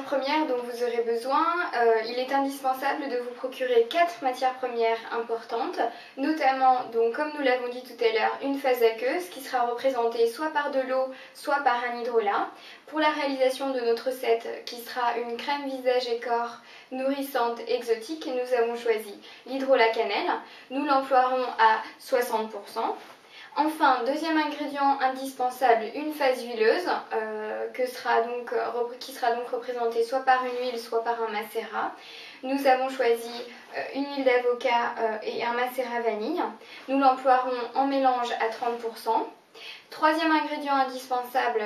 premières dont vous aurez besoin, il est indispensable de vous procurer 4 matières premières importantes, notamment, donc, comme nous l'avons dit tout à l'heure, une phase aqueuse qui sera représentée soit par de l'eau, soit par un hydrolat. Pour la réalisation de notre recette, qui sera une crème visage et corps nourrissante exotique, nous avons choisi l'hydrolat cannelle. Nous l'emploierons à 60%. Enfin, deuxième ingrédient indispensable, une phase huileuse qui sera donc représentée soit par une huile, soit par un macérat. Nous avons choisi une huile d'avocat et un macérat vanille. Nous l'emploierons en mélange à 30%. Troisième ingrédient indispensable,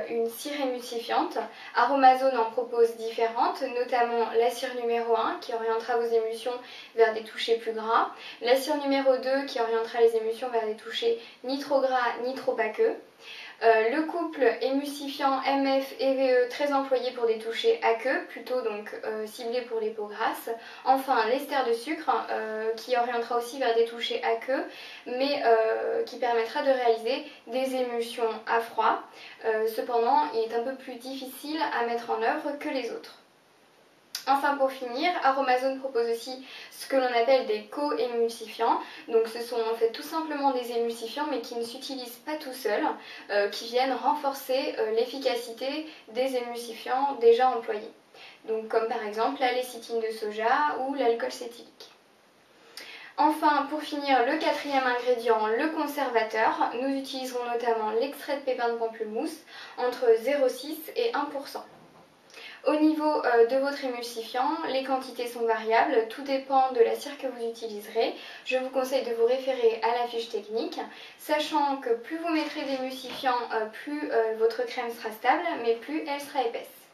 une cire émulsifiante. Aromazone en propose différentes, notamment la cire numéro 1 qui orientera vos émulsions vers des touchés plus gras, la cire numéro 2 qui orientera les émulsions vers des touchés ni trop gras ni trop aqueux. Le couple émulsifiant MF-EVE très employé pour des touchés aqueux, plutôt donc ciblé pour les peaux grasses. Enfin, l'ester de sucre qui orientera aussi vers des touchés aqueux, mais qui permettra de réaliser des émulsions à froid. Cependant, il est un peu plus difficile à mettre en œuvre que les autres. Enfin, pour finir, Aromazone propose aussi ce que l'on appelle des co-émulsifiants. Donc ce sont en fait tout simplement des émulsifiants mais qui ne s'utilisent pas tout seuls, qui viennent renforcer l'efficacité des émulsifiants déjà employés. Donc comme par exemple la lécithine de soja ou l'alcool cétylique. Enfin, pour finir, le quatrième ingrédient, le conservateur. Nous utiliserons notamment l'extrait de pépins de pamplemousse entre 0,6 et 1%. Au niveau de votre émulsifiant, les quantités sont variables, tout dépend de la cire que vous utiliserez. Je vous conseille de vous référer à la fiche technique, sachant que plus vous mettrez d'émulsifiant, plus votre crème sera stable, mais plus elle sera épaisse.